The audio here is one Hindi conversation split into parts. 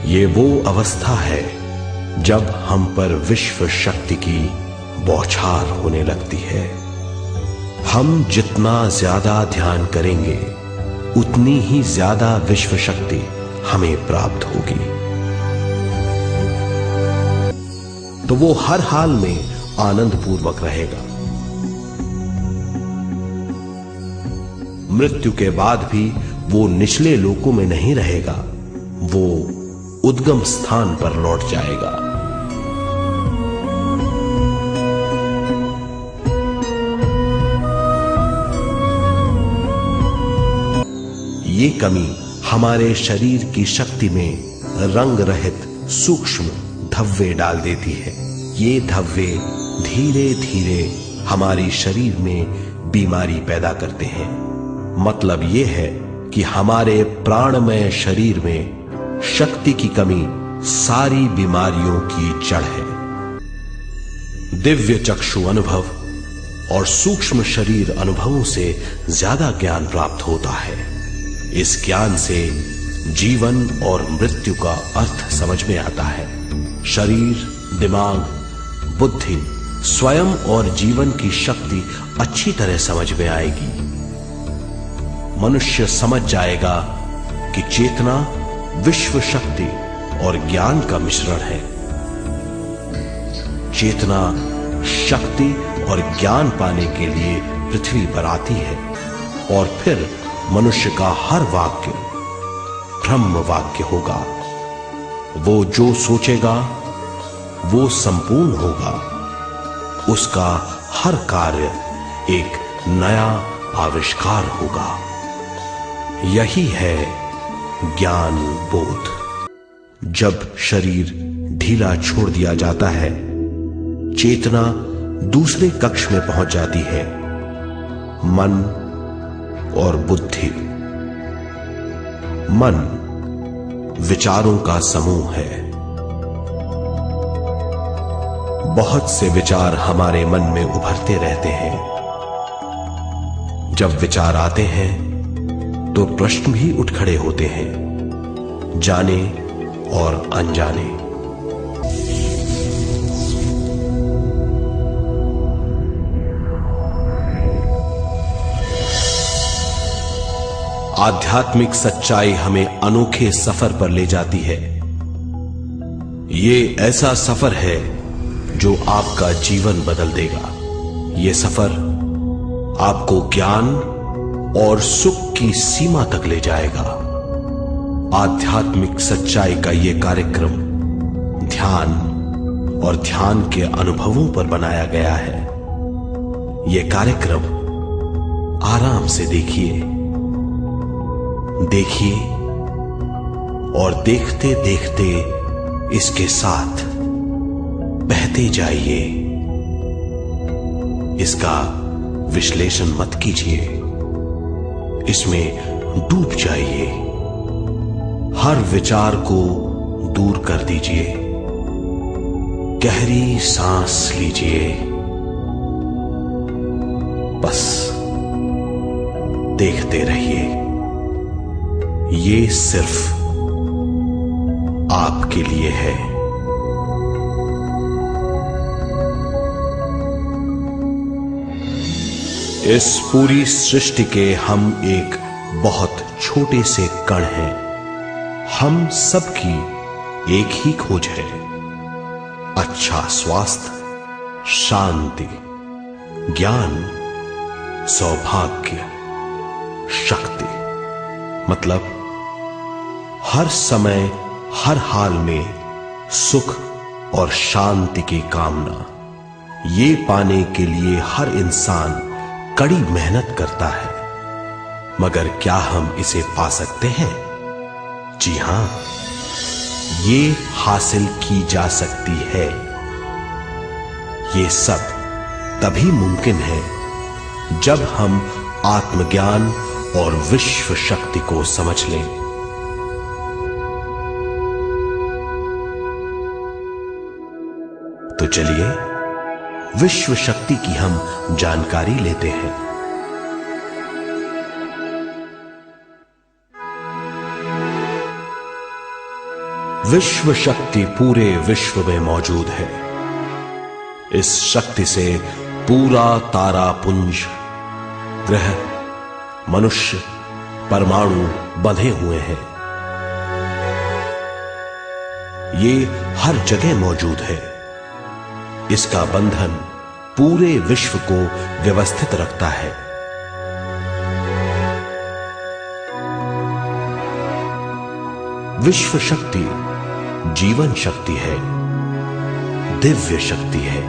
ये वो अवस्था है जब हम पर विश्व शक्ति की बौछार होने लगती है। हम जितना ज्यादा ध्यान करेंगे उतनी ही ज्यादा विश्व शक्ति हमें प्राप्त होगी। तो वो हर हाल में आनंद पूर्वक रहेगा। मृत्यु के बाद भी वो निचले लोकों में नहीं रहेगा, वो उद्गम स्थान पर लौट जाएगा। ये कमी हमारे शरीर की शक्ति में रंग रहित सूक्ष्म धब्बे डाल देती है। ये धब्बे धीरे धीरे हमारी शरीर में बीमारी पैदा करते हैं। मतलब ये है कि हमारे प्राणमय शरीर में शक्ति की कमी सारी बीमारियों की जड़ है। दिव्य चक्षु अनुभव और सूक्ष्म शरीर अनुभवों से ज्यादा ज्ञान प्राप्त होता है। इस ज्ञान से जीवन और मृत्यु का अर्थ समझ में आता है। शरीर, दिमाग, बुद्धि, स्वयं और जीवन की शक्ति अच्छी तरह समझ में आएगी। मनुष्य समझ जाएगा कि चेतना विश्व शक्ति और ज्ञान का मिश्रण है। चेतना शक्ति और ज्ञान पाने के लिए पृथ्वी पर आती है और फिर मनुष्य का हर वाक्य ब्रह्म वाक्य होगा। वो जो सोचेगा वो संपूर्ण होगा। उसका हर कार्य एक नया आविष्कार होगा। यही है ज्ञान बोध। जब शरीर ढीला छोड़ दिया जाता है, चेतना दूसरे कक्ष में पहुंच जाती है। मन और बुद्धि। मन विचारों का समूह है। बहुत से विचार हमारे मन में उभरते रहते हैं। जब विचार आते हैं तो प्रश्न भी उठ खड़े होते हैं, जाने और अनजाने। आध्यात्मिक सच्चाई हमें अनोखे सफर पर ले जाती है। ये ऐसा सफर है जो आपका जीवन बदल देगा। ये सफर आपको ज्ञान और सुख की सीमा तक ले जाएगा। आध्यात्मिक सच्चाई का ये कार्यक्रम ध्यान और ध्यान के अनुभवों पर बनाया गया है। ये कार्यक्रम आराम से देखिए और देखते देखते इसके साथ बहते जाइए। इसका विश्लेषण मत कीजिए, इसमें डूब जाइए। हर विचार को दूर कर दीजिए। गहरी सांस लीजिए। बस देखते रहिए। ये सिर्फ आपके लिए है। इस पूरी सृष्टि के हम एक बहुत छोटे से कण हैं। हम सबकी एक ही खोज है, अच्छा स्वास्थ्य, शांति, ज्ञान, सौभाग्य, शक्ति। मतलब हर समय हर हाल में सुख और शांति की कामना। ये पाने के लिए हर इंसान कड़ी मेहनत करता है, मगर क्या हम इसे पा सकते हैं? जी हां, ये हासिल की जा सकती है। ये सब तभी मुमकिन है जब हम आत्मज्ञान और विश्व शक्ति को समझ लें। तो चलिए विश्व शक्ति की हम जानकारी लेते हैं। विश्व शक्ति पूरे विश्व में मौजूद है। इस शक्ति से पूरा तारापुंज, ग्रह, मनुष्य, परमाणु बंधे हुए हैं। ये हर जगह मौजूद है। इसका बंधन पूरे विश्व को व्यवस्थित रखता है। विश्व शक्ति जीवन शक्ति है, दिव्य शक्ति है।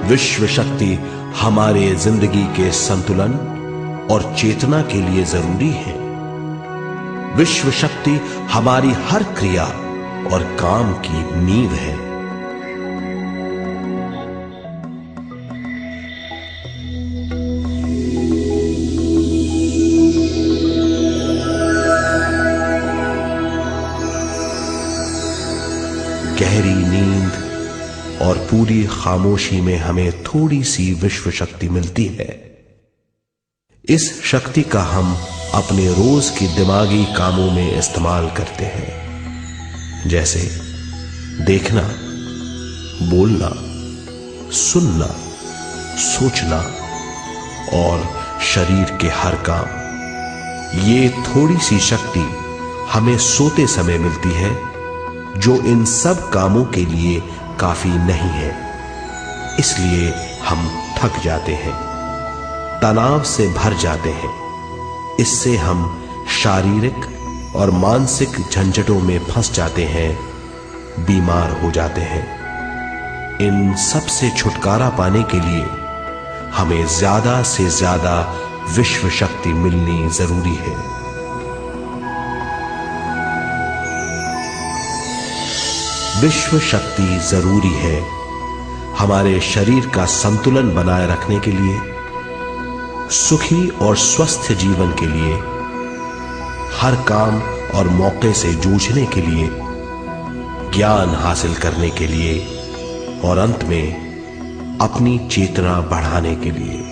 विश्व शक्ति हमारे जिंदगी के संतुलन और चेतना के लिए जरूरी है। विश्व शक्ति हमारी हर क्रिया और काम की नींव है। गहरी नींद और पूरी खामोशी में हमें थोड़ी सी विश्व शक्ति मिलती है। इस शक्ति का हम अपने रोज की दिमागी कामों में इस्तेमाल करते हैं, जैसे देखना, बोलना, सुनना, सोचना और शरीर के हर काम। ये थोड़ी सी शक्ति हमें सोते समय मिलती है, जो इन सब कामों के लिए काफी नहीं है। इसलिए हम थक जाते हैं, तनाव से भर जाते हैं। इससे हम शारीरिक और मानसिक झंझटों में फंस जाते हैं, बीमार हो जाते हैं। इन सब से छुटकारा पाने के लिए हमें ज्यादा से ज्यादा विश्व शक्ति मिलनी जरूरी है। विश्व शक्ति जरूरी है हमारे शरीर का संतुलन बनाए रखने के लिए, सुखी और स्वस्थ जीवन के लिए, हर काम और मौके से जूझने के लिए, ज्ञान हासिल करने के लिए और अंत में अपनी चेतना बढ़ाने के लिए।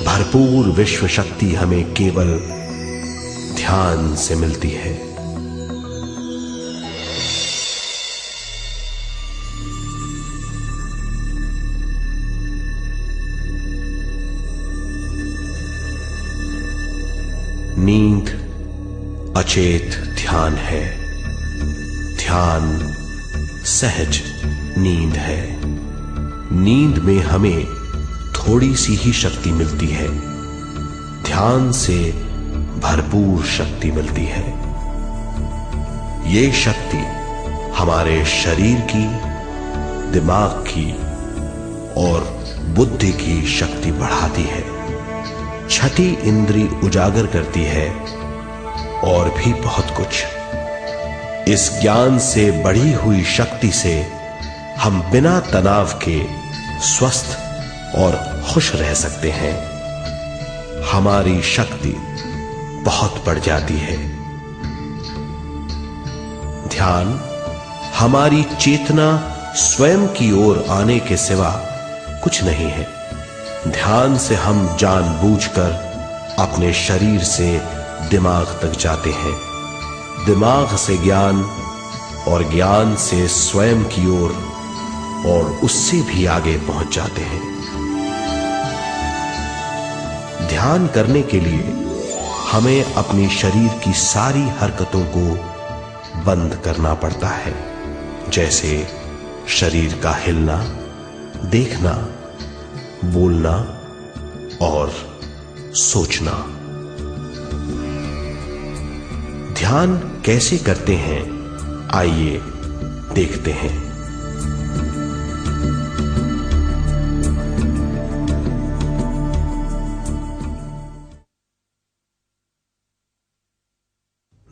भरपूर विश्व शक्ति हमें केवल ध्यान से मिलती है। नींद अचेत ध्यान है, ध्यान सहज नींद है। नींद में हमें थोड़ी सी ही शक्ति मिलती है, ध्यान से भरपूर शक्ति मिलती है। ये शक्ति हमारे शरीर की, दिमाग की और बुद्धि की शक्ति बढ़ाती है, छठी इंद्री उजागर करती है और भी बहुत कुछ। इस ज्ञान से बढ़ी हुई शक्ति से हम बिना तनाव के स्वस्थ और खुश रह सकते हैं। हमारी शक्ति बहुत बढ़ जाती है। ध्यान हमारी चेतना स्वयं की ओर आने के सिवा कुछ नहीं है। ध्यान से हम जानबूझकर अपने शरीर से दिमाग तक जाते हैं, दिमाग से ज्ञान और ज्ञान से स्वयं की ओर और उससे भी आगे पहुंच जाते हैं। ध्यान करने के लिए हमें अपने शरीर की सारी हरकतों को बंद करना पड़ता है, जैसे शरीर का हिलना, देखना, बोलना और सोचना। ध्यान कैसे करते हैं, आइए देखते हैं।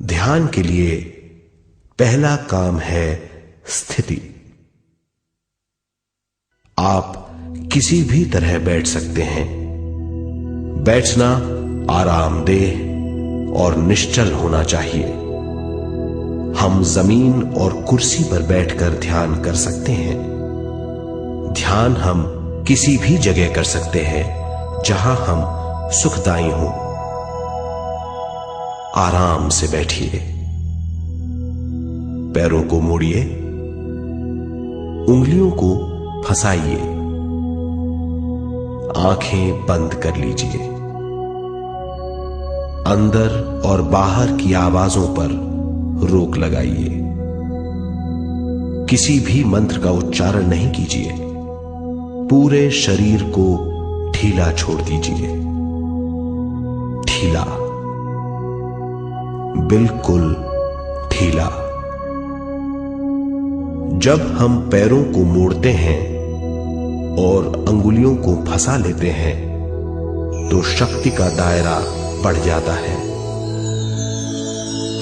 ध्यान के लिए पहला काम है स्थिति। आप किसी भी तरह बैठ सकते हैं। बैठना आरामदेह और निश्चल होना चाहिए। हम जमीन और कुर्सी पर बैठकर ध्यान कर सकते हैं। ध्यान हम किसी भी जगह कर सकते हैं जहां हम सुखदाई हूं। आराम से बैठिए, पैरों को मोड़िए, उंगलियों को फंसाइए, आंखें बंद कर लीजिए। अंदर और बाहर की आवाजों पर रोक लगाइए। किसी भी मंत्र का उच्चारण नहीं कीजिए। पूरे शरीर को ढीला छोड़ दीजिए। ढीला, बिल्कुल ढीला। जब हम पैरों को मोड़ते हैं और अंगुलियों को फंसा लेते हैं तो शक्ति का दायरा बढ़ जाता है,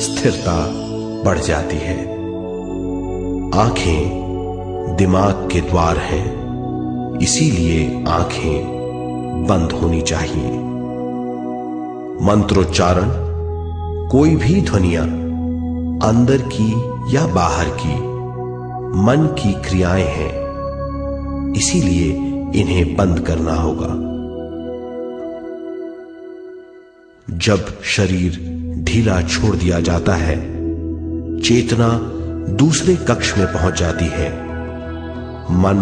स्थिरता बढ़ जाती है। आंखें दिमाग के द्वार हैं, इसीलिए आंखें बंद होनी चाहिए। मंत्रोच्चारण, कोई भी ध्वनियां अंदर की या बाहर की मन की क्रियाएं हैं, इसीलिए इन्हें बंद करना होगा। जब शरीर ढीला छोड़ दिया जाता है, चेतना दूसरे कक्ष में पहुंच जाती है। मन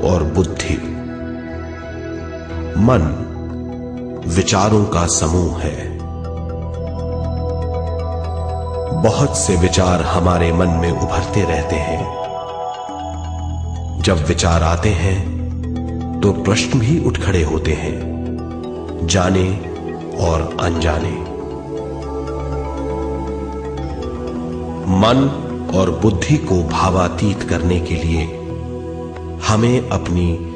और बुद्धि। मन विचारों का समूह है। बहुत से विचार हमारे मन में उभरते रहते हैं। जब विचार आते हैं तो प्रश्न भी उठ खड़े होते हैं, जाने और अनजाने। मन और बुद्धि को भावातीत करने के लिए हमें अपनी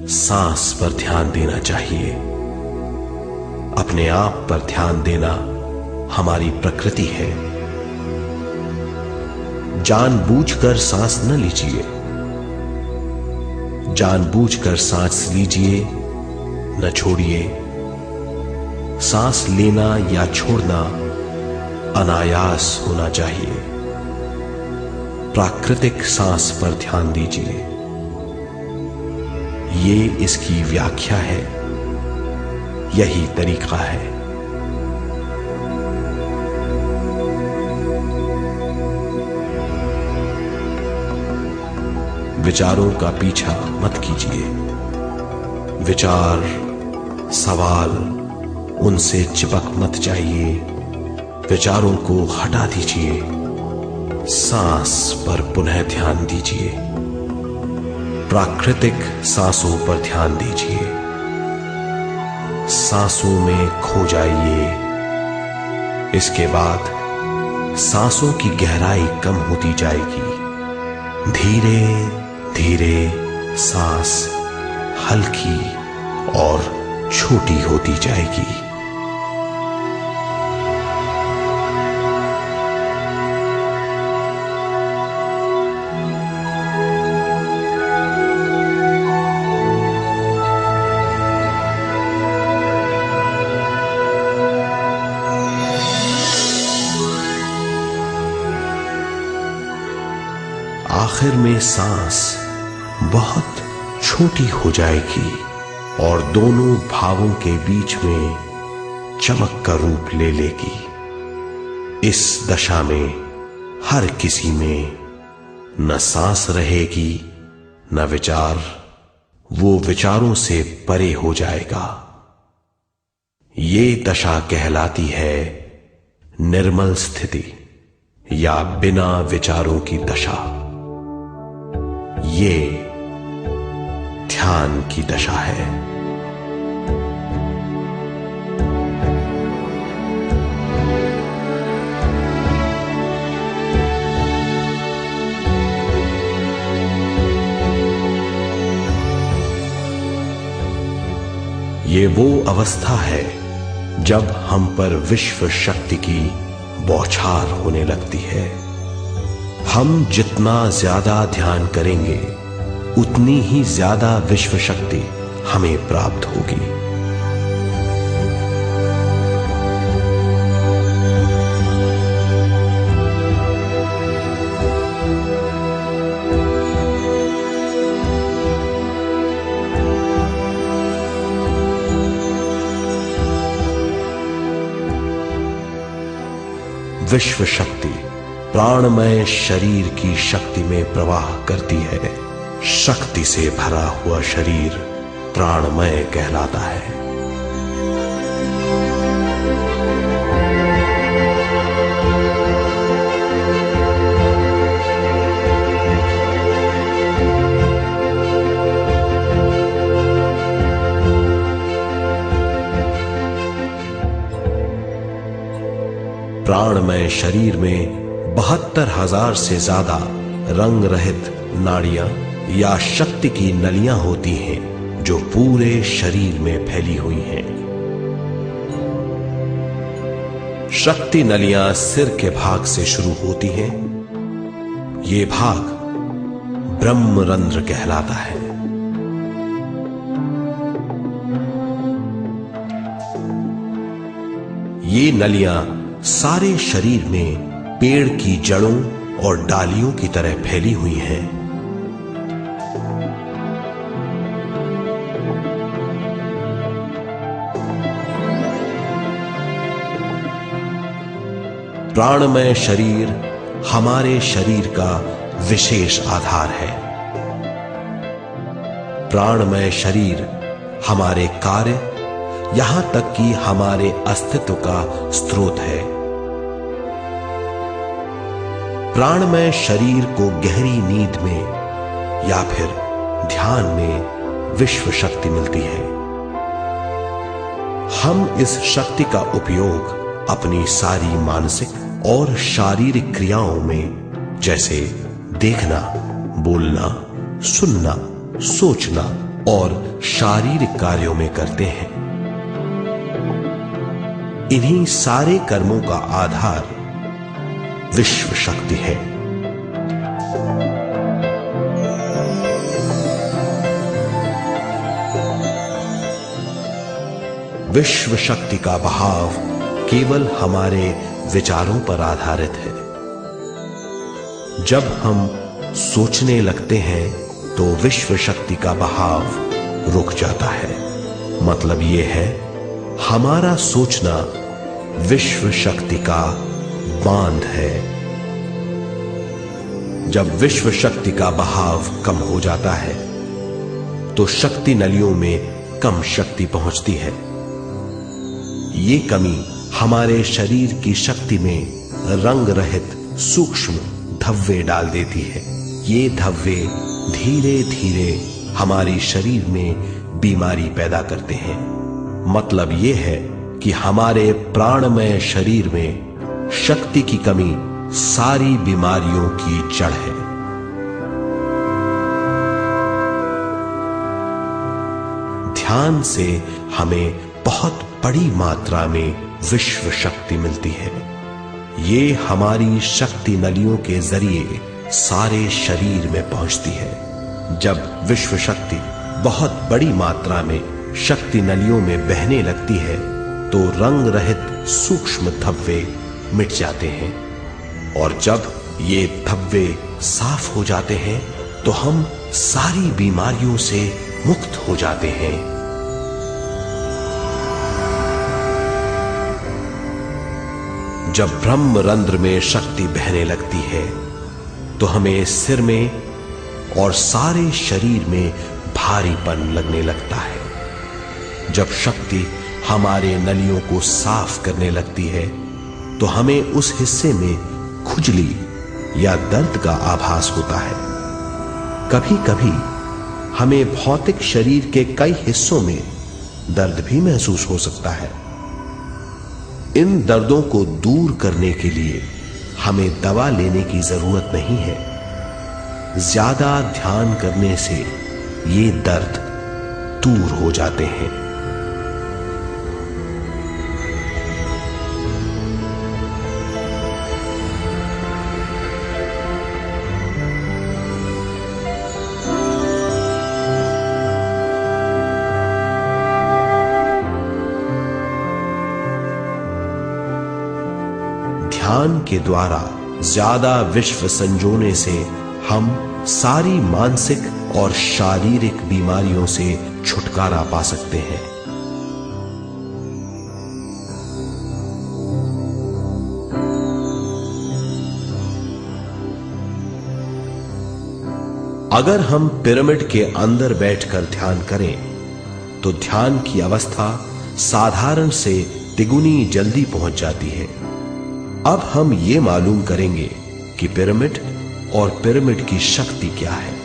सांस पर ध्यान देना चाहिए। अपने आप पर ध्यान देना हमारी प्रकृति है। जानबूझकर सांस न लीजिए। जानबूझकर सांस लीजिए, न छोड़िए। सांस लेना या छोड़ना अनायास होना चाहिए। प्राकृतिक सांस पर ध्यान दीजिए। ये इसकी व्याख्या है, यही तरीका है। विचारों का पीछा मत कीजिए। विचार, सवाल, उनसे चिपक मत जाइए। विचारों को हटा दीजिए। सांस पर पुनः ध्यान दीजिए। प्राकृतिक सांसों पर ध्यान दीजिए। सांसों में खो जाइए। इसके बाद सांसों की गहराई कम होती जाएगी। धीरे धीरे सांस हल्की और छोटी होती जाएगी। आखिर में सांस बहुत छोटी हो जाएगी और दोनों भावों के बीच में चमक का रूप ले लेगी। इस दशा में हर किसी में न सांस रहेगी न विचार। वो विचारों से परे हो जाएगा। ये दशा कहलाती है निर्मल स्थिति या बिना विचारों की दशा। ये ध्यान की दशा है। ये वो अवस्था है जब हम पर विश्व शक्ति की बौछार होने लगती है। हम जितना ज्यादा ध्यान करेंगे उतनी ही ज्यादा विश्व शक्ति हमें प्राप्त होगी। विश्व शक्ति प्राणमय शरीर की शक्ति में प्रवाह करती है। शक्ति से भरा हुआ शरीर प्राणमय कहलाता है। प्राणमय शरीर में 72,000 से ज्यादा रंग रहित नाड़ियां या शक्ति की नलियां होती हैं जो पूरे शरीर में फैली हुई हैं। शक्ति नलियां सिर के भाग से शुरू होती हैं। ये भाग ब्रह्मरंध्र कहलाता है। ये नलियां सारे शरीर में पेड़ की जड़ों और डालियों की तरह फैली हुई हैं। प्राणमय शरीर हमारे शरीर का विशेष आधार है। प्राणमय शरीर हमारे कार्य, यहां तक कि हमारे अस्तित्व का स्रोत है। प्राणमय शरीर को गहरी नींद में या फिर ध्यान में विश्व शक्ति मिलती है। हम इस शक्ति का उपयोग अपनी सारी मानसिक और शारीरिक क्रियाओं में, जैसे देखना, बोलना, सुनना, सोचना और शारीरिक कार्यों में करते हैं। इन्हीं सारे कर्मों का आधार विश्व शक्ति है। विश्व शक्ति का बहाव केवल हमारे विचारों पर आधारित है। जब हम सोचने लगते हैं तो विश्व शक्ति का बहाव रुक जाता है। मतलब यह है, हमारा सोचना विश्व शक्ति का बांध है। जब विश्व शक्ति का बहाव कम हो जाता है तो शक्ति नलियों में कम शक्ति पहुंचती है। ये कमी हमारे शरीर की शक्ति में रंग रहित सूक्ष्म धब्बे डाल देती है। ये धब्बे धीरे धीरे हमारी शरीर में बीमारी पैदा करते हैं। मतलब यह है कि हमारे प्राणमय शरीर में शक्ति की कमी सारी बीमारियों की जड़ है। ध्यान से हमें बहुत बड़ी मात्रा में विश्व शक्ति मिलती है। ये हमारी शक्ति नलियों के जरिए सारे शरीर में पहुंचती है। जब विश्व शक्ति बहुत बड़ी मात्रा में शक्ति नलियों में बहने लगती है तो रंग रहित सूक्ष्म धब्बे मिट जाते हैं, और जब ये धब्बे साफ हो जाते हैं तो हम सारी बीमारियों से मुक्त हो जाते हैं। जब ब्रह्मरंध्र में शक्ति बहने लगती है तो हमें सिर में और सारे शरीर में भारीपन लगने लगता है। जब शक्ति हमारे नलियों को साफ करने लगती है तो हमें उस हिस्से में खुजली या दर्द का आभास होता है। कभी कभी हमें भौतिक शरीर के कई हिस्सों में दर्द भी महसूस हो सकता है। इन दर्दों को दूर करने के लिए हमें दवा लेने की जरूरत नहीं है। ज्यादा ध्यान करने से ये दर्द दूर हो जाते हैं। ध्यान के द्वारा ज्यादा विश्व संजोने से हम सारी मानसिक और शारीरिक बीमारियों से छुटकारा पा सकते हैं। अगर हम पिरामिड के अंदर बैठकर ध्यान करें तो ध्यान की अवस्था साधारण से तिगुनी जल्दी पहुंच जाती है। अब हम ये मालूम करेंगे कि पिरामिड और पिरामिड की शक्ति क्या है।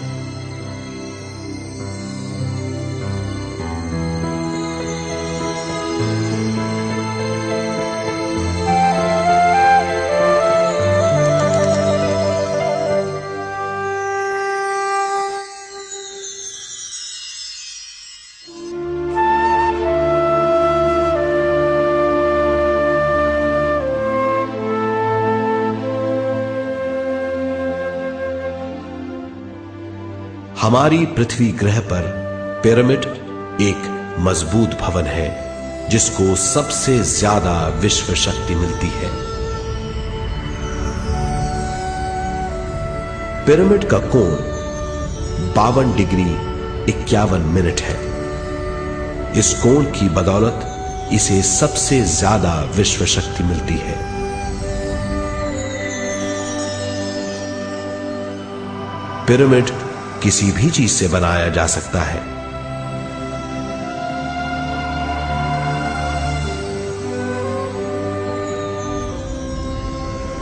हमारी पृथ्वी ग्रह पर पिरामिड एक मजबूत भवन है जिसको सबसे ज्यादा विश्व शक्ति मिलती है। पिरामिड का कोण 52 डिग्री 51 मिनट है। इस कोण की बदौलत इसे सबसे ज्यादा विश्व शक्ति मिलती है। पिरामिड किसी भी चीज से बनाया जा सकता है।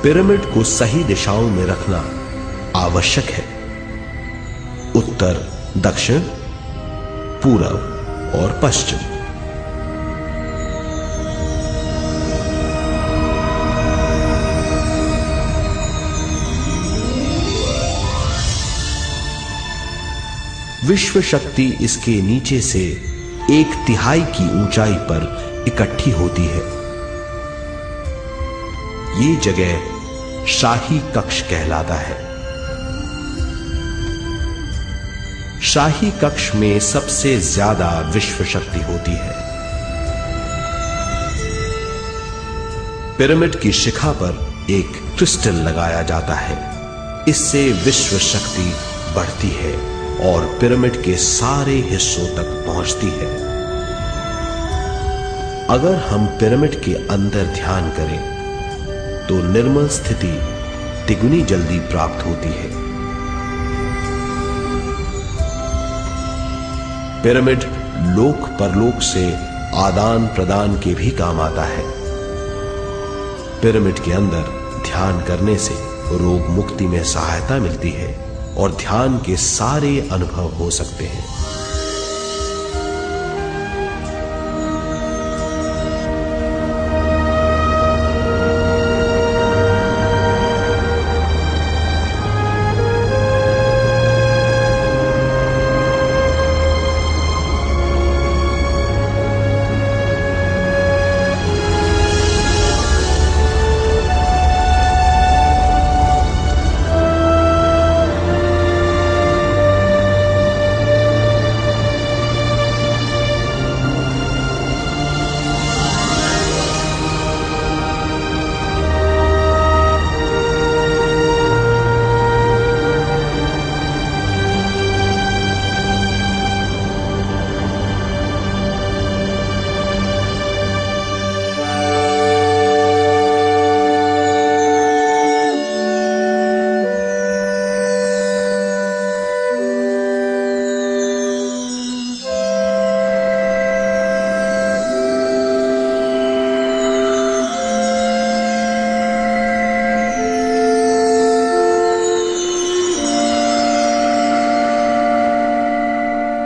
पिरामिड को सही दिशाओं में रखना आवश्यक है। उत्तर, दक्षिण, पूरब और पश्चिम। विश्व शक्ति इसके नीचे से 1/3 की ऊंचाई पर इकट्ठी होती है। ये जगह शाही कक्ष कहलाता है। शाही कक्ष में सबसे ज्यादा विश्व शक्ति होती है। पिरामिड की शिखा पर एक क्रिस्टल लगाया जाता है। इससे विश्व शक्ति बढ़ती है और पिरामिड के सारे हिस्सों तक पहुंचती है। अगर हम पिरामिड के अंदर ध्यान करें तो निर्मल स्थिति तिगुनी जल्दी प्राप्त होती है। पिरामिड लोक परलोक से आदान प्रदान के भी काम आता है। पिरामिड के अंदर ध्यान करने से रोग मुक्ति में सहायता मिलती है और ध्यान के सारे अनुभव हो सकते हैं।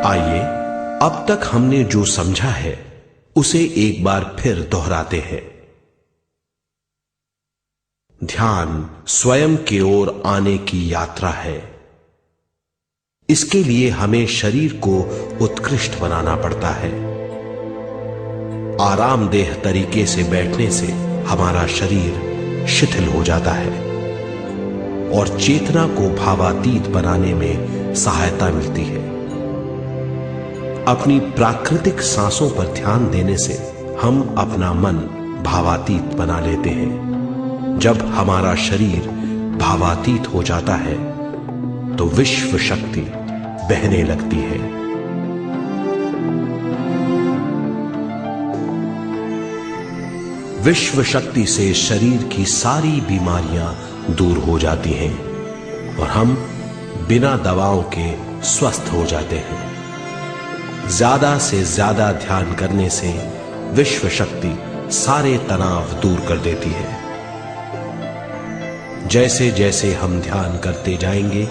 आइए अब तक हमने जो समझा है उसे एक बार फिर दोहराते हैं। ध्यान स्वयं की ओर आने की यात्रा है। इसके लिए हमें शरीर को उत्कृष्ट बनाना पड़ता है। आरामदेह तरीके से बैठने से हमारा शरीर शिथिल हो जाता है और चेतना को भावातीत बनाने में सहायता मिलती है। अपनी प्राकृतिक सांसों पर ध्यान देने से हम अपना मन भावातीत बना लेते हैं। जब हमारा शरीर भावातीत हो जाता है तो विश्व शक्ति बहने लगती है। विश्व शक्ति से शरीर की सारी बीमारियां दूर हो जाती हैं और हम बिना दवाओं के स्वस्थ हो जाते हैं। ज्यादा से ज्यादा ध्यान करने से विश्व शक्ति सारे तनाव दूर कर देती है। जैसे जैसे हम ध्यान करते जाएंगे,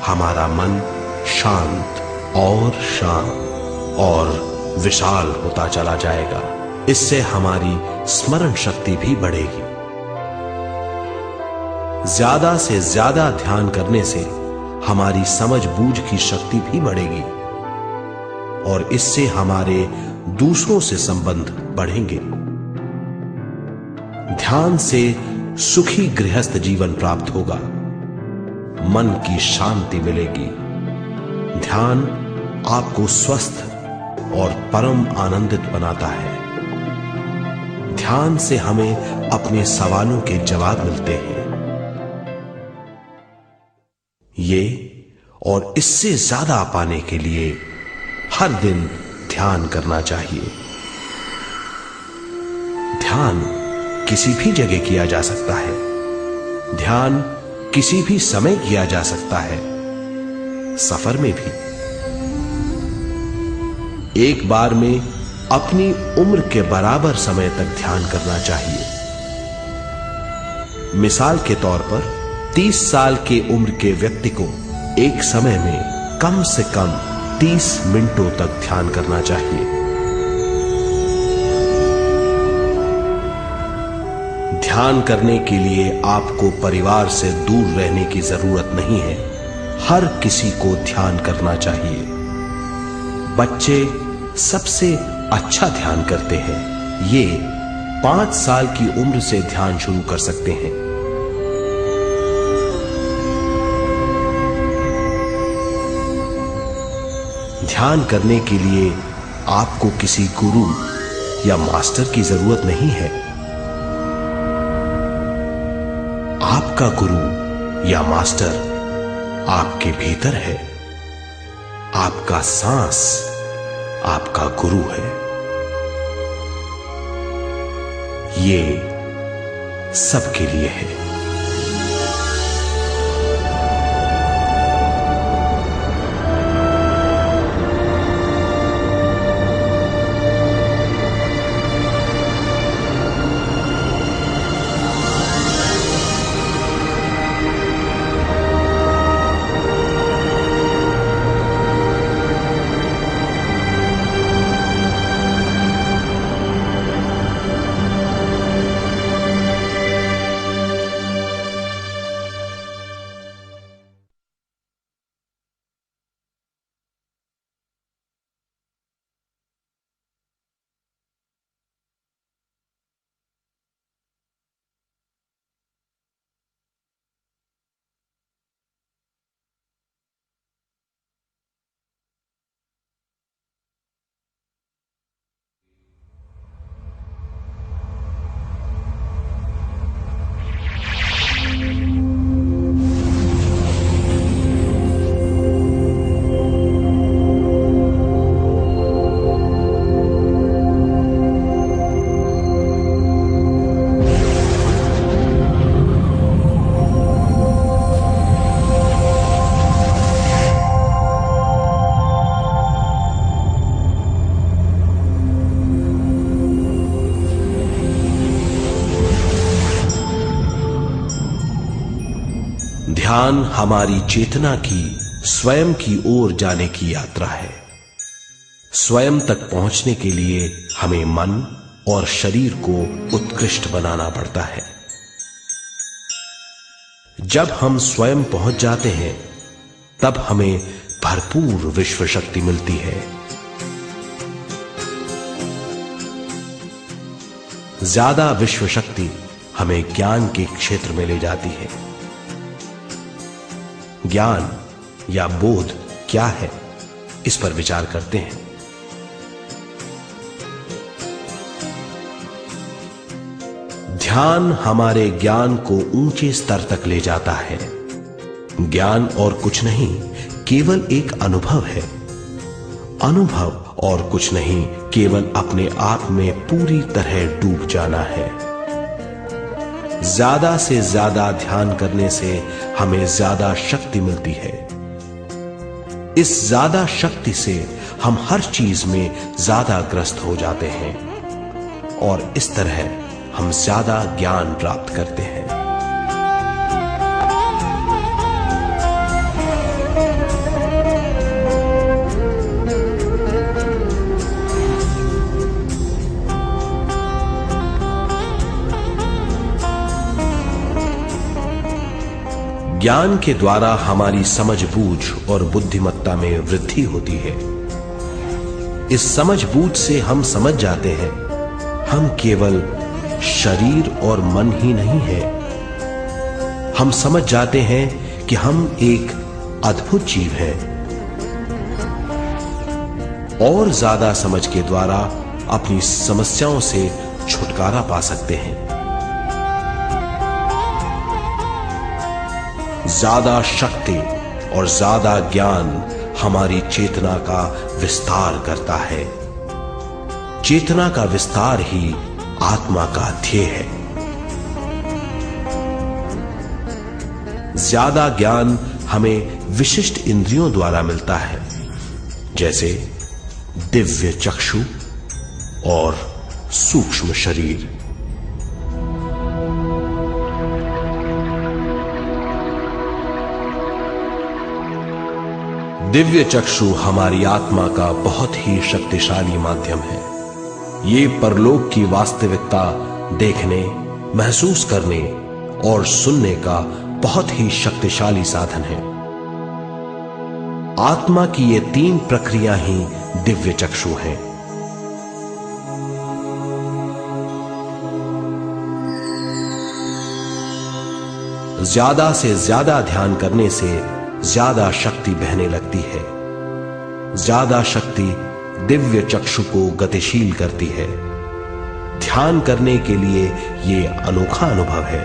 हमारा मन शांत और विशाल होता चला जाएगा। इससे हमारी स्मरण शक्ति भी बढ़ेगी। ज्यादा से ज्यादा ध्यान करने से हमारी समझ बूझ की शक्ति भी बढ़ेगी और इससे हमारे दूसरों से संबंध बढ़ेंगे। ध्यान से सुखी गृहस्थ जीवन प्राप्त होगा, मन की शांति मिलेगी। ध्यान आपको स्वस्थ और परम आनंदित बनाता है। ध्यान से हमें अपने सवालों के जवाब मिलते हैं। ये और इससे ज्यादा पाने के लिए हर दिन ध्यान करना चाहिए। ध्यान किसी भी जगह किया जा सकता है। ध्यान किसी भी समय किया जा सकता है, सफर में भी। एक बार में अपनी उम्र के बराबर समय तक ध्यान करना चाहिए। मिसाल के तौर पर 30 साल के उम्र के व्यक्ति को एक समय में कम से कम 30 मिनटों तक ध्यान करना चाहिए। ध्यान करने के लिए आपको परिवार से दूर रहने की जरूरत नहीं है। हर किसी को ध्यान करना चाहिए। बच्चे सबसे अच्छा ध्यान करते हैं। ये 5 साल की उम्र से ध्यान शुरू कर सकते हैं। ध्यान करने के लिए आपको किसी गुरु या मास्टर की जरूरत नहीं है। आपका गुरु या मास्टर आपके भीतर है। आपका सांस आपका गुरु है। ये सबके लिए है। ध्यान हमारी चेतना की स्वयं की ओर जाने की यात्रा है। स्वयं तक पहुंचने के लिए हमें मन और शरीर को उत्कृष्ट बनाना पड़ता है। जब हम स्वयं पहुंच जाते हैं, तब हमें भरपूर विश्व शक्ति मिलती है। ज्यादा विश्व शक्ति हमें ज्ञान के क्षेत्र में ले जाती है। ज्ञान या बोध क्या है, इस पर विचार करते हैं। ध्यान हमारे ज्ञान को ऊंचे स्तर तक ले जाता है। ज्ञान और कुछ नहीं, केवल एक अनुभव है। अनुभव और कुछ नहीं, केवल अपने आप में पूरी तरह डूब जाना है। ज्यादा से ज्यादा ध्यान करने से हमें ज्यादा शक्ति मिलती है। इस ज्यादा शक्ति से हम हर चीज में ज्यादा ग्रस्त हो जाते हैं और इस तरह हम ज्यादा ज्ञान प्राप्त करते हैं। ज्ञान के द्वारा हमारी समझबूझ और बुद्धिमत्ता में वृद्धि होती है। इस समझबूझ से हम समझ जाते हैं हम केवल शरीर और मन ही नहीं है। हम समझ जाते हैं कि हम एक अद्भुत जीव हैं। और ज्यादा समझ के द्वारा अपनी समस्याओं से छुटकारा पा सकते हैं। ज्यादा शक्ति और ज्यादा ज्ञान हमारी चेतना का विस्तार करता है। चेतना का विस्तार ही आत्मा का ध्येय है। ज्यादा ज्ञान हमें विशिष्ट इंद्रियों द्वारा मिलता है, जैसे दिव्य चक्षु और सूक्ष्म शरीर। दिव्य चक्षु हमारी आत्मा का बहुत ही शक्तिशाली माध्यम है। ये परलोक की वास्तविकता देखने, महसूस करने और सुनने का बहुत ही शक्तिशाली साधन है। आत्मा की ये 3 प्रक्रिया ही दिव्य चक्षु हैं। ज्यादा से ज्यादा ध्यान करने से ज्यादा शक्ति बहने लगती है। ज्यादा शक्ति दिव्य चक्षु को गतिशील करती है। ध्यान करने के लिए यह अनोखा अनुभव है।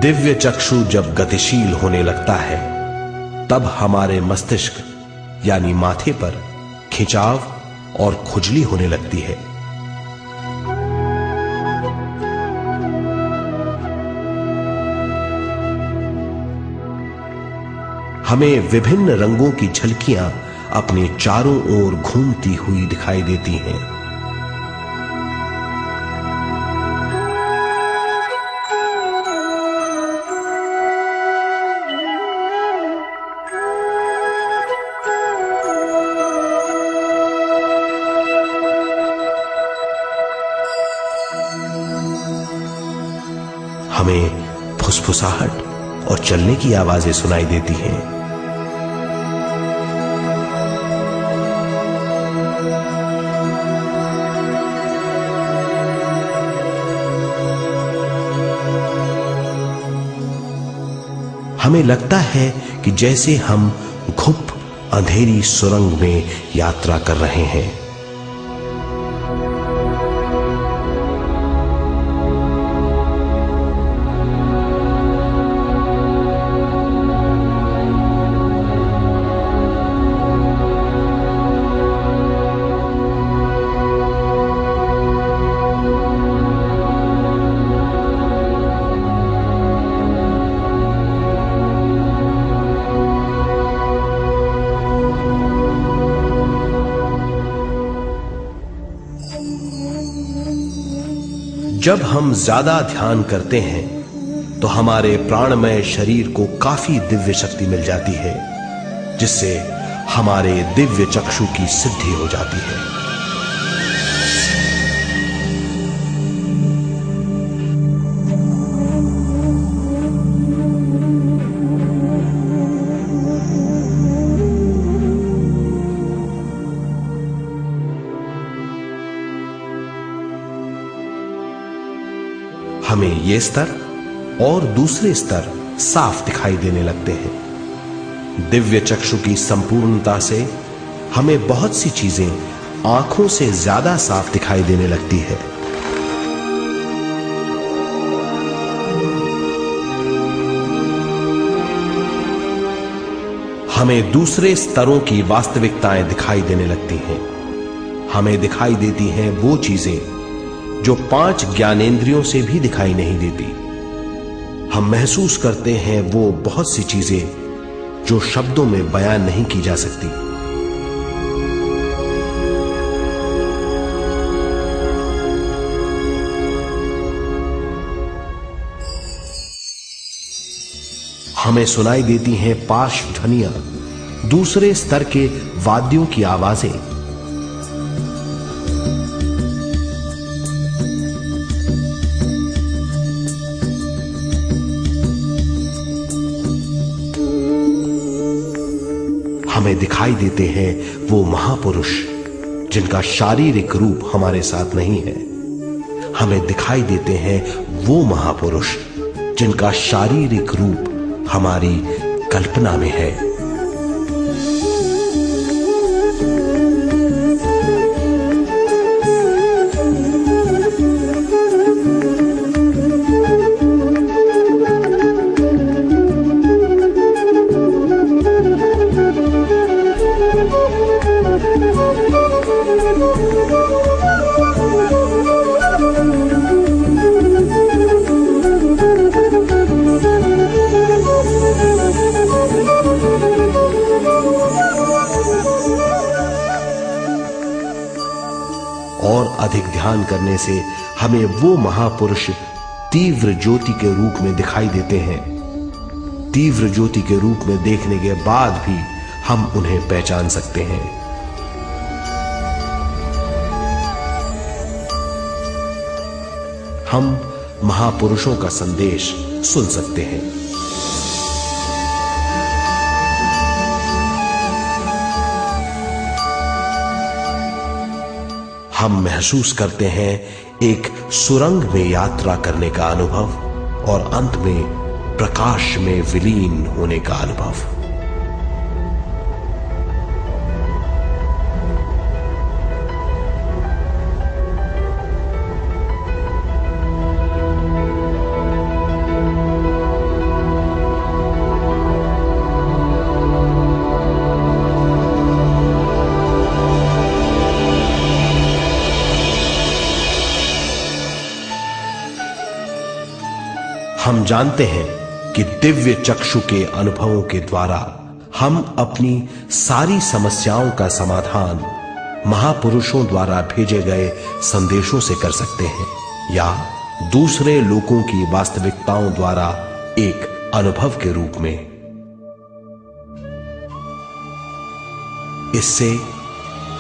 दिव्य चक्षु जब गतिशील होने लगता है तब हमारे मस्तिष्क यानी माथे पर खिंचाव और खुजली होने लगती है। हमें विभिन्न रंगों की झलकियां अपने चारों ओर घूमती हुई दिखाई देती हैं। हमें फुसफुसाहट और चलने की आवाजें सुनाई देती हैं। हमें लगता है कि जैसे हम घुप अंधेरी सुरंग में यात्रा कर रहे हैं। जब हम ज्यादा ध्यान करते हैं तो हमारे प्राणमय शरीर को काफी दिव्य शक्ति मिल जाती है, जिससे हमारे दिव्य चक्षु की सिद्धि हो जाती है। हमें ये स्तर और दूसरे स्तर साफ दिखाई देने लगते हैं। दिव्य चक्षु की संपूर्णता से हमें बहुत सी चीजें आंखों से ज्यादा साफ दिखाई देने लगती है। हमें दूसरे स्तरों की वास्तविकताएं दिखाई देने लगती हैं। हमें दिखाई देती हैं वो चीजें जो 5 ज्ञानेंद्रियों से भी दिखाई नहीं देती। हम महसूस करते हैं वो बहुत सी चीजें जो शब्दों में बयान नहीं की जा सकती। हमें सुनाई देती हैं पार्श्व ध्वनियां, दूसरे स्तर के वाद्यों की आवाजें। हमें दिखाई देते हैं वो महापुरुष जिनका शारीरिक रूप हमारे साथ नहीं है। हमें दिखाई देते हैं वो महापुरुष जिनका शारीरिक रूप हमारी कल्पना में है। और अधिक ध्यान करने से हमें वो महापुरुष तीव्र ज्योति के रूप में दिखाई देते हैं। तीव्र ज्योति के रूप में देखने के बाद भी हम उन्हें पहचान सकते हैं। हम महापुरुषों का संदेश सुन सकते हैं। हम महसूस करते हैं एक सुरंग में यात्रा करने का अनुभव और अंत में प्रकाश में विलीन होने का अनुभव। हम जानते हैं कि दिव्य चक्षु के अनुभवों के द्वारा हम अपनी सारी समस्याओं का समाधान महापुरुषों द्वारा भेजे गए संदेशों से कर सकते हैं या दूसरे लोगों की वास्तविकताओं द्वारा एक अनुभव के रूप में। इससे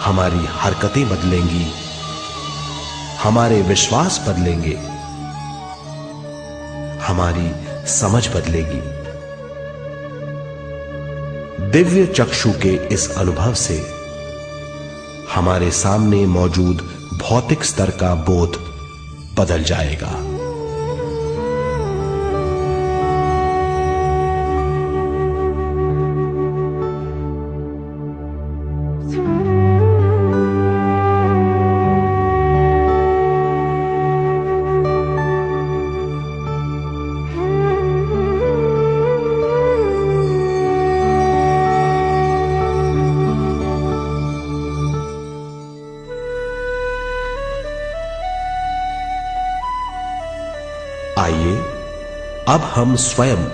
हमारी हरकतें बदलेंगी, हमारे विश्वास बदलेंगे, हमारी समझ बदलेगी। दिव्य चक्षु के इस अनुभव से हमारे सामने मौजूद भौतिक स्तर का बोध बदल जाएगा। आइए अब हम स्वयं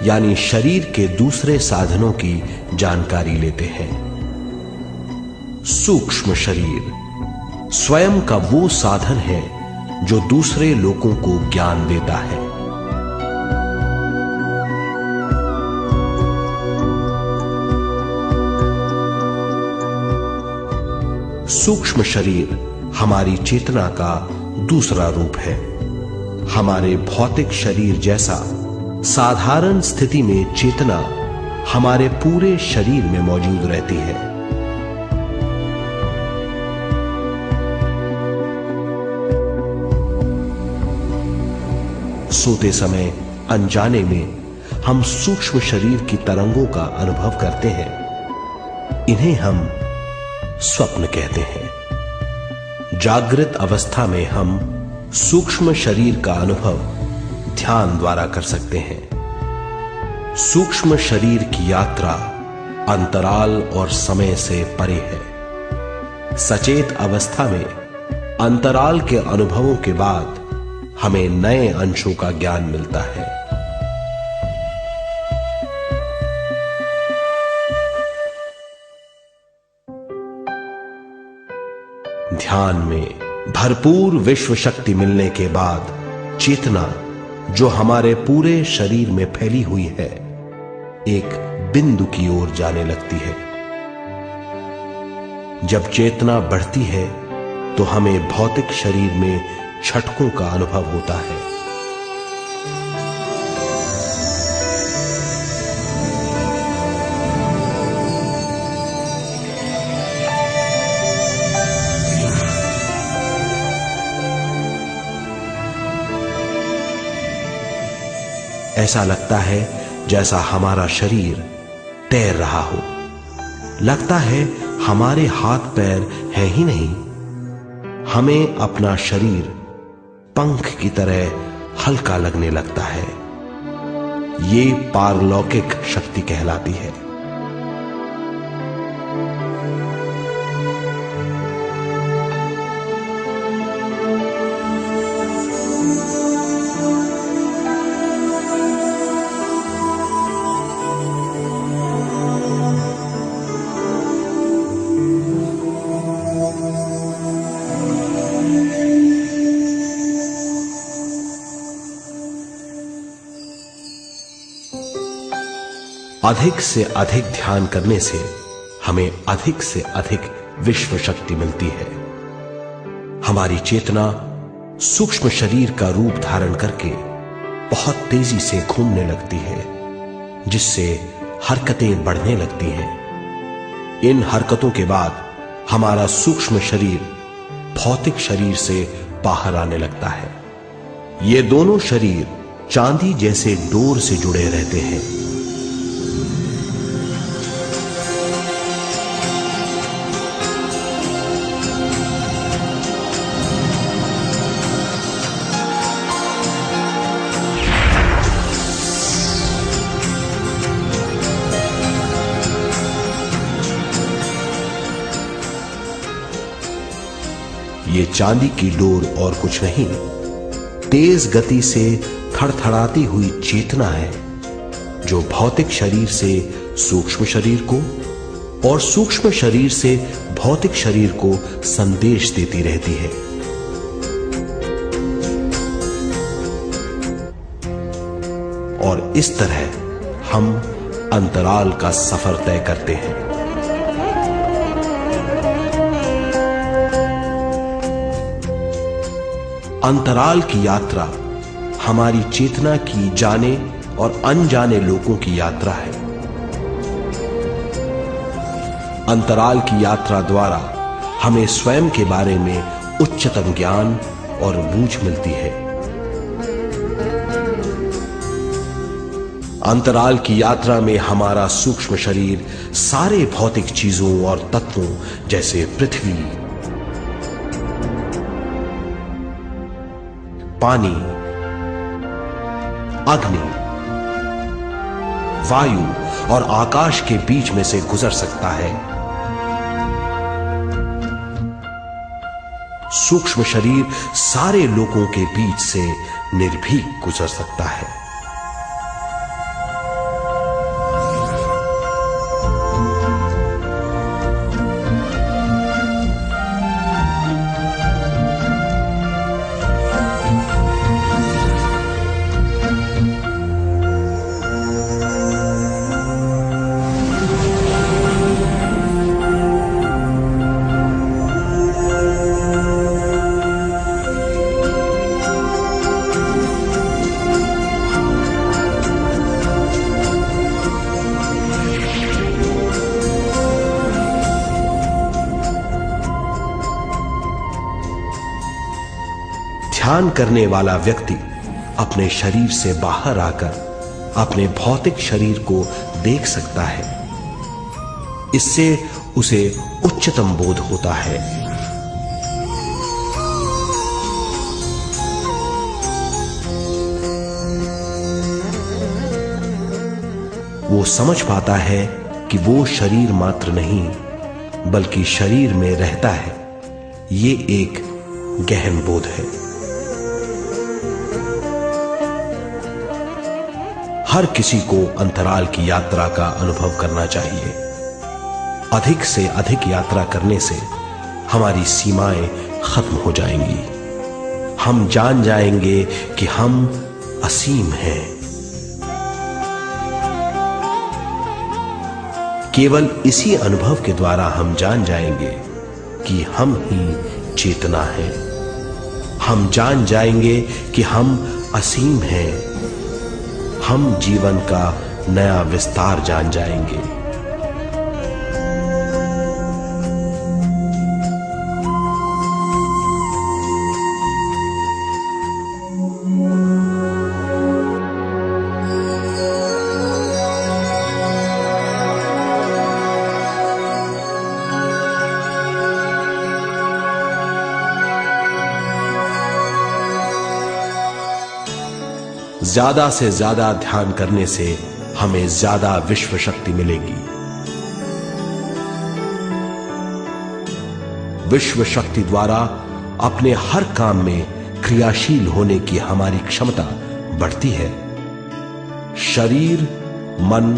यानी शरीर के दूसरे साधनों की जानकारी लेते हैं। सूक्ष्म शरीर स्वयं का वो साधन है जो दूसरे लोगों को ज्ञान देता है। सूक्ष्म शरीर हमारी चेतना का दूसरा रूप है। हमारे भौतिक शरीर जैसा साधारण स्थिति में चेतना हमारे पूरे शरीर में मौजूद रहती है। सोते समय अनजाने में हम सूक्ष्म शरीर की तरंगों का अनुभव करते हैं। इन्हें हम स्वप्न कहते हैं। जागृत अवस्था में हम सूक्ष्म शरीर का अनुभव ध्यान द्वारा कर सकते हैं। सूक्ष्म शरीर की यात्रा अंतराल और समय से परे है। सचेत अवस्था में अंतराल के अनुभवों के बाद हमें नए अंशों का ज्ञान मिलता है। ध्यान में भरपूर विश्व शक्ति मिलने के बाद चेतना जो हमारे पूरे शरीर में फैली हुई है, एक बिंदु की ओर जाने लगती है। जब चेतना बढ़ती है तो हमें भौतिक शरीर में झटकों का अनुभव होता है। ऐसा लगता है जैसा हमारा शरीर तैर रहा हो। लगता है हमारे हाथ पैर हैं ही नहीं। हमें अपना शरीर पंख की तरह हल्का लगने लगता है। ये पारलौकिक शक्ति कहलाती है। अधिक से अधिक ध्यान करने से हमें अधिक से अधिक विश्व शक्ति मिलती है। हमारी चेतना सूक्ष्म शरीर का रूप धारण करके बहुत तेजी से घूमने लगती है, जिससे हरकतें बढ़ने लगती हैं। इन हरकतों के बाद हमारा सूक्ष्म शरीर भौतिक शरीर से बाहर आने लगता है। ये दोनों शरीर चांदी जैसे डोर से जुड़े रहते हैं। ये चांदी की डोर और कुछ नहीं, तेज गति से थड़थड़ाती हुई चेतना है, जो भौतिक शरीर से सूक्ष्म शरीर को और सूक्ष्म शरीर से भौतिक शरीर को संदेश देती रहती है। और इस तरह हम अंतराल का सफर तय करते हैं। अंतराल की यात्रा हमारी चेतना की जाने और अनजाने लोगों की यात्रा है। अंतराल की यात्रा द्वारा हमें स्वयं के बारे में उच्चतम ज्ञान और बूझ मिलती है। अंतराल की यात्रा में हमारा सूक्ष्म शरीर सारे भौतिक चीजों और तत्वों जैसे पृथ्वी, पानी, अग्नि, वायु और आकाश के बीच में से गुजर सकता है। सूक्ष्म शरीर सारे लोगों के बीच से निर्भीक गुजर सकता है। ध्यान करने वाला व्यक्ति अपने शरीर से बाहर आकर अपने भौतिक शरीर को देख सकता है। इससे उसे उच्चतम बोध होता है। वो समझ पाता है कि वो शरीर मात्र नहीं बल्कि शरीर में रहता है, ये एक गहन बोध है। हर किसी को अंतराल की यात्रा का अनुभव करना चाहिए। अधिक से अधिक यात्रा करने से हमारी सीमाएं खत्म हो जाएंगी। हम जान जाएंगे कि हम असीम हैं। केवल इसी अनुभव के द्वारा हम जान जाएंगे कि हम ही चेतना है। हम जान जाएंगे कि हम असीम हैं। हम जीवन का नया विस्तार जान जाएंगे। ज्यादा से ज्यादा ध्यान करने से हमें ज्यादा विश्व शक्ति मिलेगी। विश्व शक्ति द्वारा अपने हर काम में क्रियाशील होने की हमारी क्षमता बढ़ती है। शरीर, मन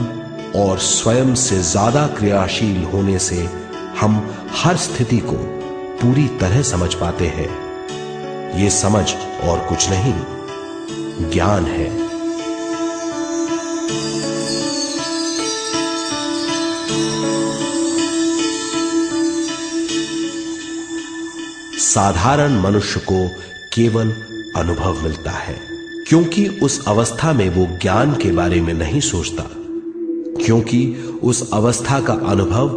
और स्वयं से ज्यादा क्रियाशील होने से हम हर स्थिति को पूरी तरह समझ पाते हैं। ये समझ और कुछ नहीं, ज्ञान है। साधारण मनुष्य को केवल अनुभव मिलता है, क्योंकि उस अवस्था में वो ज्ञान के बारे में नहीं सोचता, क्योंकि उस अवस्था का अनुभव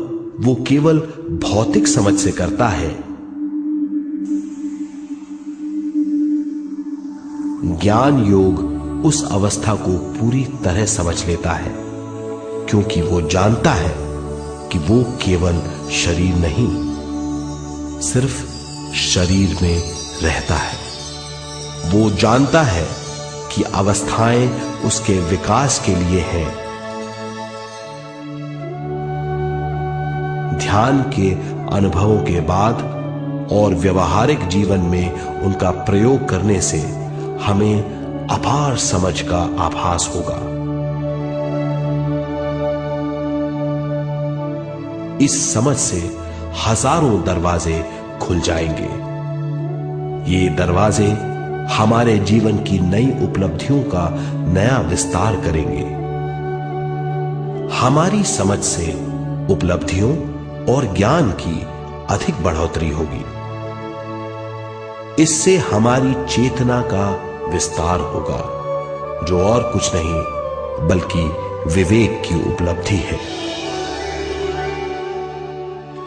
वो केवल भौतिक समझ से करता है। ज्ञान योग उस अवस्था को पूरी तरह समझ लेता है, क्योंकि वो जानता है कि वो केवल शरीर नहीं, सिर्फ शरीर में रहता है। वो जानता है कि अवस्थाएं उसके विकास के लिए हैं। ध्यान के अनुभवों के बाद और व्यवहारिक जीवन में उनका प्रयोग करने से हमें अपार समझ का आभास होगा। इस समझ से हजारों दरवाजे खुल जाएंगे। ये दरवाजे हमारे जीवन की नई उपलब्धियों का नया विस्तार करेंगे। हमारी समझ से उपलब्धियों और ज्ञान की अधिक बढ़ोतरी होगी। इससे हमारी चेतना का विस्तार होगा, जो और कुछ नहीं बल्कि विवेक की उपलब्धि है।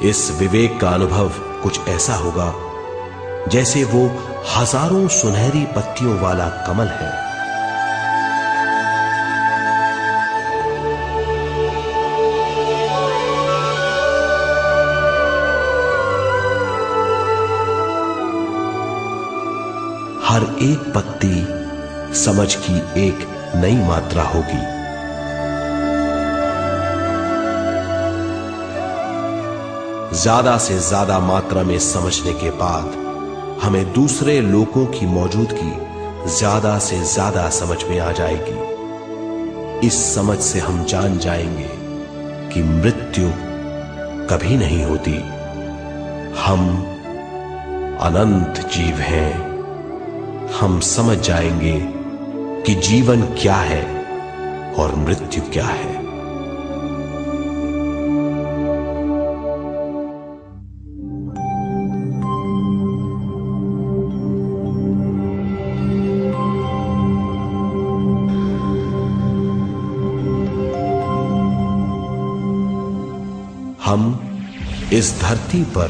इस विवेक का अनुभव कुछ ऐसा होगा जैसे वो हजारों सुनहरी पत्तियों वाला कमल है। हर एक पत्ती समझ की एक नई मात्रा होगी। ज्यादा से ज्यादा मात्रा में समझने के बाद हमें दूसरे लोगों की मौजूदगी ज्यादा से ज्यादा समझ में आ जाएगी। इस समझ से हम जान जाएंगे कि मृत्यु कभी नहीं होती। हम अनंत जीव हैं। हम समझ जाएंगे कि जीवन क्या है और मृत्यु क्या है। हम इस धरती पर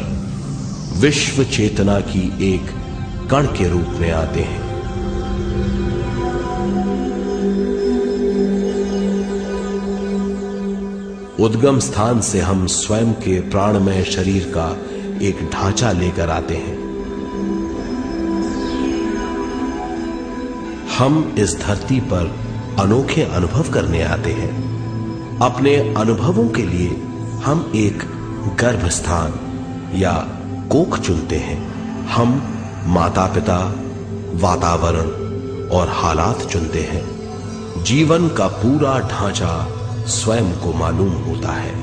विश्व चेतना की एक कण के रूप में आते हैं। उद्गम स्थान से हम स्वयं के प्राणमय शरीर का एक ढांचा लेकर आते हैं। हम इस धरती पर अनोखे अनुभव करने आते हैं। अपने अनुभवों के लिए हम एक गर्भस्थान या कोख चुनते हैं। हम माता पिता, वातावरण और हालात चुनते हैं। जीवन का पूरा ढांचा स्वयं को मालूम होता है।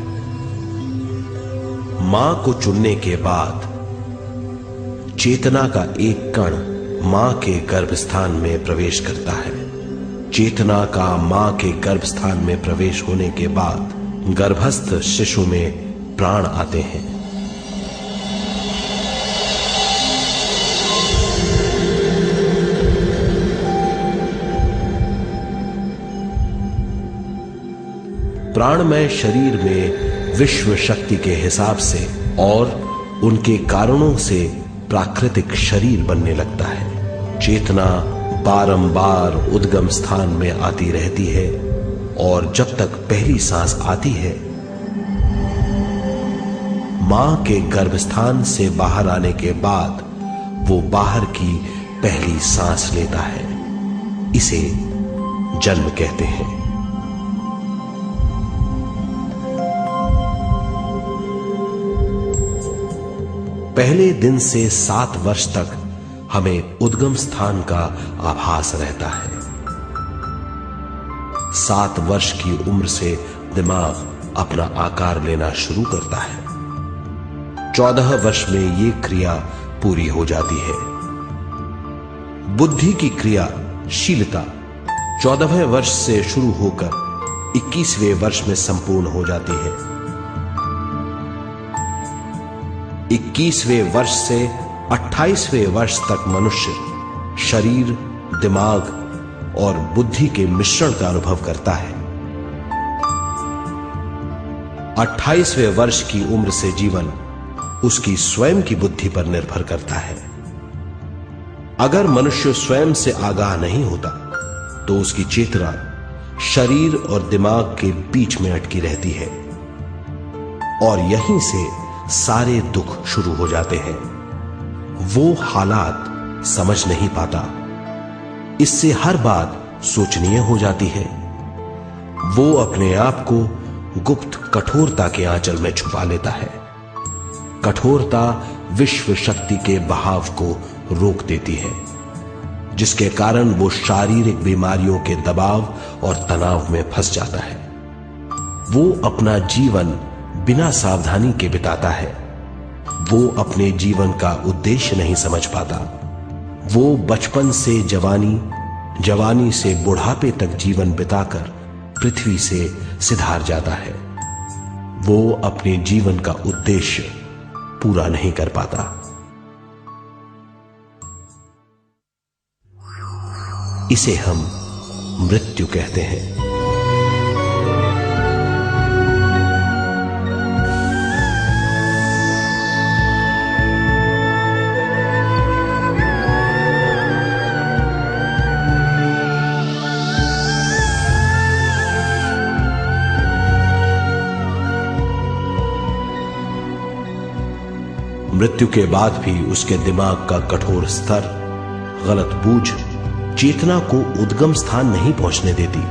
मां को चुनने के बाद चेतना का एक कण मां के गर्भस्थान में प्रवेश करता है। चेतना का मां के गर्भस्थान में प्रवेश होने के बाद गर्भस्थ शिशु में प्राण आते हैं। प्राणमय शरीर में विश्व शक्ति के हिसाब से और उनके कारणों से प्राकृतिक शरीर बनने लगता है। चेतना बारंबार उद्गम स्थान में आती रहती है और जब तक पहली सांस आती है, मां के गर्भस्थान से बाहर आने के बाद वो बाहर की पहली सांस लेता है। इसे जन्म कहते हैं। पहले दिन से 7 वर्ष तक हमें उद्गम स्थान का आभास रहता है। 7 वर्ष की उम्र से दिमाग अपना आकार लेना शुरू करता है। 14 वर्ष में यह क्रिया पूरी हो जाती है। बुद्धि की क्रियाशीलता 14वें वर्ष से शुरू होकर 21वें वर्ष में संपूर्ण हो जाती है। 21वें वर्ष से 28वें वर्ष तक मनुष्य शरीर, दिमाग और बुद्धि के मिश्रण का अनुभव करता है। 28वें वर्ष की उम्र से जीवन उसकी स्वयं की बुद्धि पर निर्भर करता है। अगर मनुष्य स्वयं से आगाह नहीं होता तो उसकी चेतना शरीर और दिमाग के बीच में अटकी रहती है और यहीं से सारे दुख शुरू हो जाते हैं। वो हालात समझ नहीं पाता, इससे हर बात सोचनीय हो जाती है। वो अपने आप को गुप्त कठोरता के आंचल में छुपा लेता है। कठोरता विश्व शक्ति के बहाव को रोक देती है, जिसके कारण वो शारीरिक बीमारियों के दबाव और तनाव में फंस जाता है। वो अपना जीवन बिना सावधानी के बिताता है। वो अपने जीवन का उद्देश्य नहीं समझ पाता। वो बचपन से जवानी, जवानी से बुढ़ापे तक जीवन बिताकर पृथ्वी से सिधार जाता है। वो अपने जीवन का उद्देश्य पूरा नहीं कर पाता। इसे हम मृत्यु कहते हैं। मृत्यु के बाद भी उसके दिमाग का कठोर स्तर, गलत बूझ चेतना को उद्गम स्थान नहीं पहुंचने देती।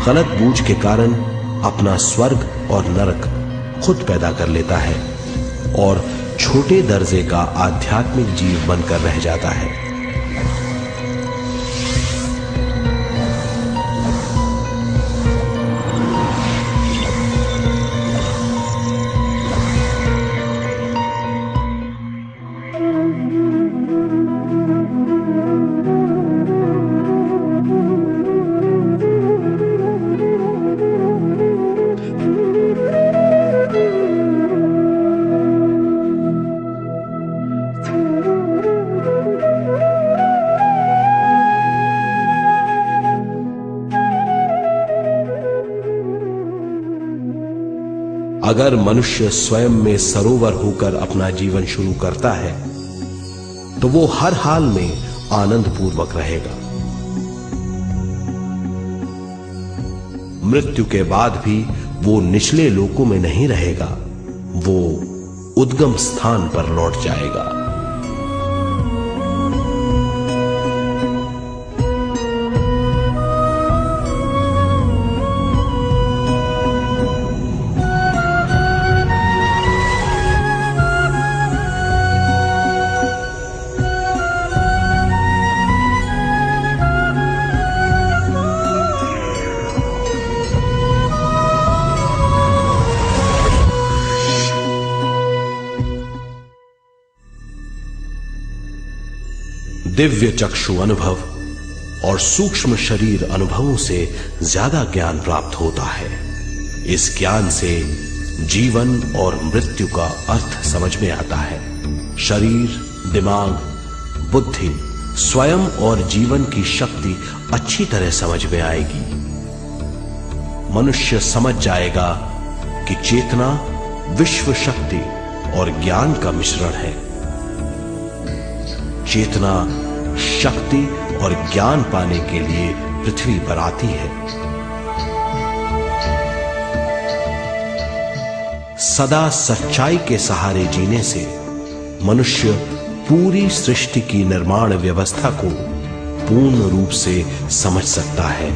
गलत बूझ के कारण अपना स्वर्ग और नरक खुद पैदा कर लेता है और छोटे दर्जे का आध्यात्मिक जीव बनकर रह जाता है। अगर मनुष्य स्वयं में सरोवर होकर अपना जीवन शुरू करता है तो वो हर हाल में आनंद पूर्वक रहेगा। मृत्यु के बाद भी वो निचले लोकों में नहीं रहेगा, वो उद्गम स्थान पर लौट जाएगा। दिव्य चक्षु अनुभव और सूक्ष्म शरीर अनुभवों से ज्यादा ज्ञान प्राप्त होता है। इस ज्ञान से जीवन और मृत्यु का अर्थ समझ में आता है। शरीर, दिमाग, बुद्धि, स्वयं और जीवन की शक्ति अच्छी तरह समझ में आएगी। मनुष्य समझ जाएगा कि चेतना विश्व शक्ति और ज्ञान का मिश्रण है। चेतना शक्ति और ज्ञान पाने के लिए पृथ्वी पर आती है। सदा सच्चाई के सहारे जीने से मनुष्य पूरी सृष्टि की निर्माण व्यवस्था को पूर्ण रूप से समझ सकता है।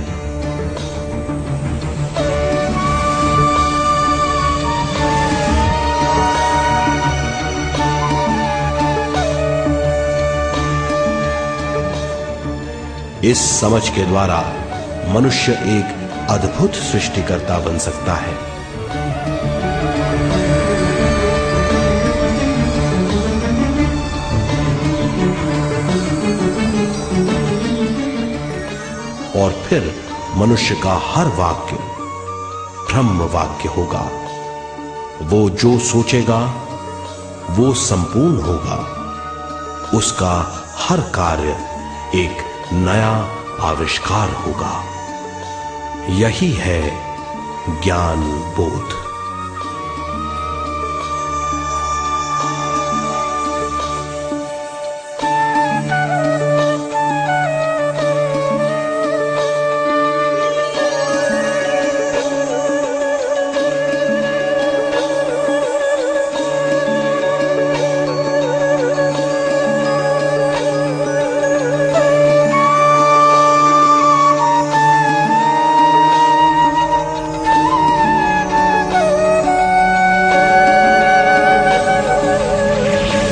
इस समझ के द्वारा मनुष्य एक अद्भुत सृष्टिकर्ता बन सकता है। और फिर मनुष्य का हर वाक्य ब्रह्म वाक्य होगा। वो जो सोचेगा वो संपूर्ण होगा। उसका हर कार्य एक नया आविष्कार होगा। यही है ज्ञान बोध।